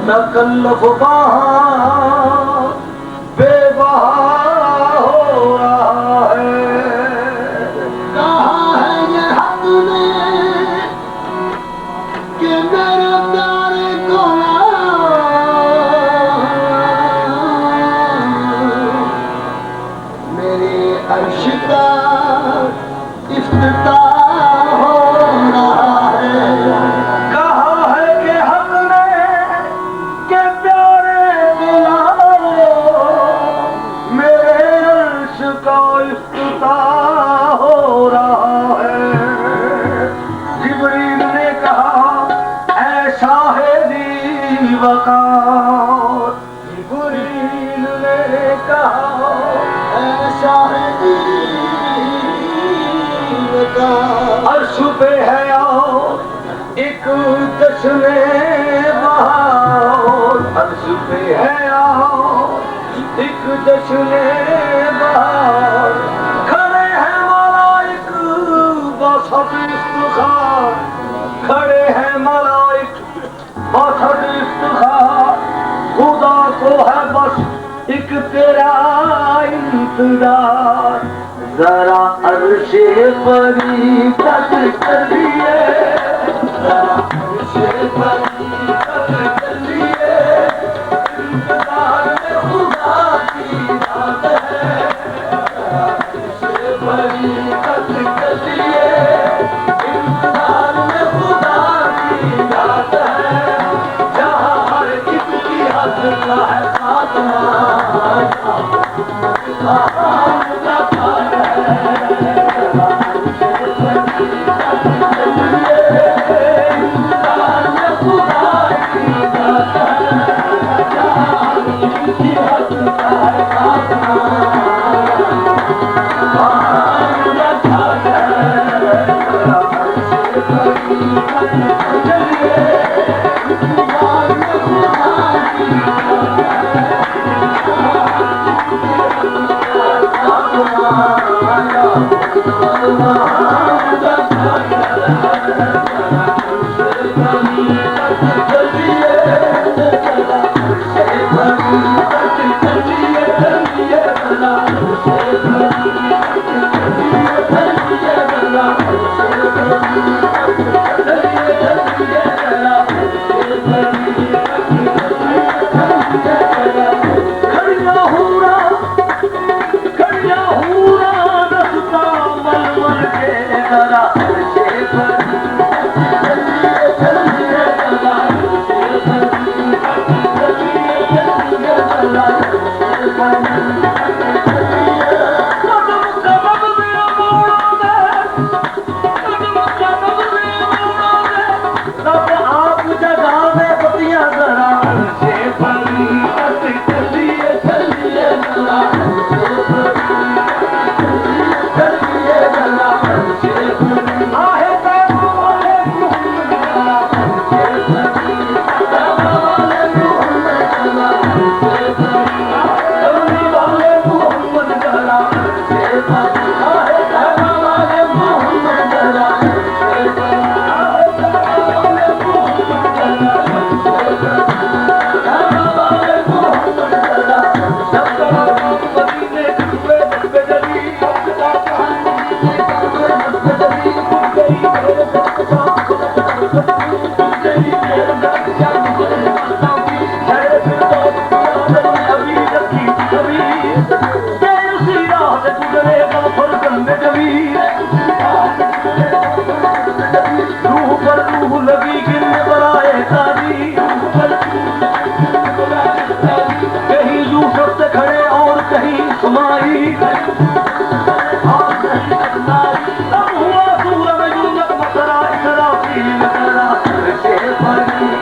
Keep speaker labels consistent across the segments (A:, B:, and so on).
A: तकल्लुफ़ वहाँ बेबहा हो रहा है।
B: कहा है ये हक ने कि मेरे प्यारे को मेरे अर्श का इफ्तिताह
A: जिब्रील ने कहा
B: ऐसा है
A: अर्श पे है एक जश्ने बहार। अर्श पे है एक जश्ने बहार। खड़े हैं मलाइक बसत इफ्तिखार। खड़े हैं मलाइक बसत इफ्तिखार। खुदा को है बस एक तेरा इंतजार। जरा अर्शे परी तक चलिए, जरा अर्शे परी तक चलिए। इंतजार में खुदा की बात है। जरा अर्शे परी तक चलिए। इंतजार में खुदा की बात है। जहाँ हर एक की हद का है खात्मा। लगी गिरने बनाए तारी कहीं यूसुफ से खड़े और कहीं सुमाई तब हुआ सूरज यूसुफ मसरा इसरा फील करा शेर बनी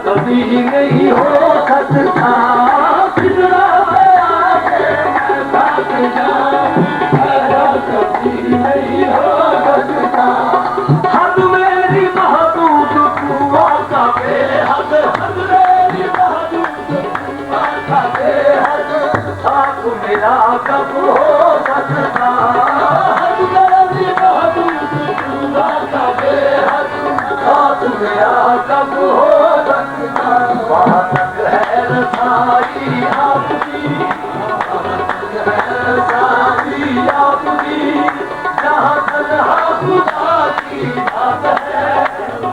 A: कभी नहीं हो सकता फिजरा पे आके मैं साथ जाऊं ऐसा कभी नहीं हो सकता हद मेरी महदूद तू आका बेहद हद मेरी महदूद तू आका बेहद साथ मेरा कब हो सकता हद मेरी महदूद तू आका बेहद साथ मेरा कब हो वहाँ तक है रसाई आपकी रसाई आपकी जहाँ तन्हा खुदा की बात है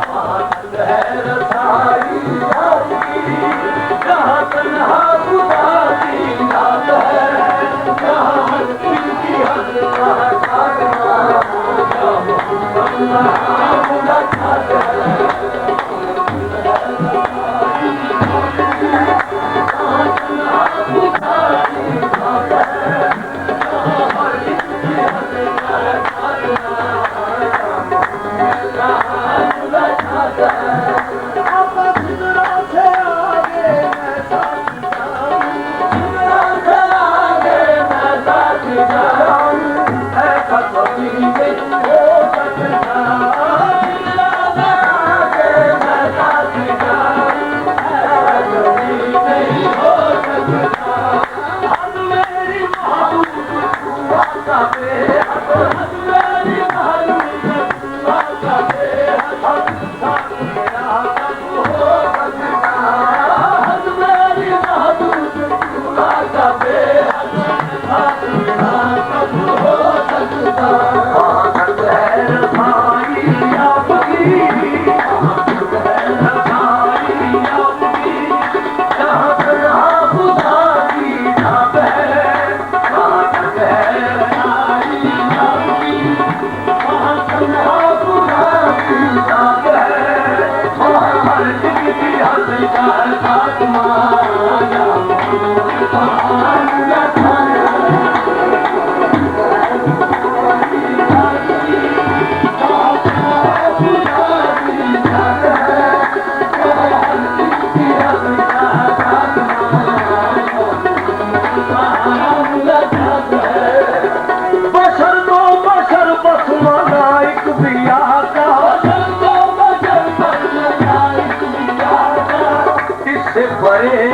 A: बड़े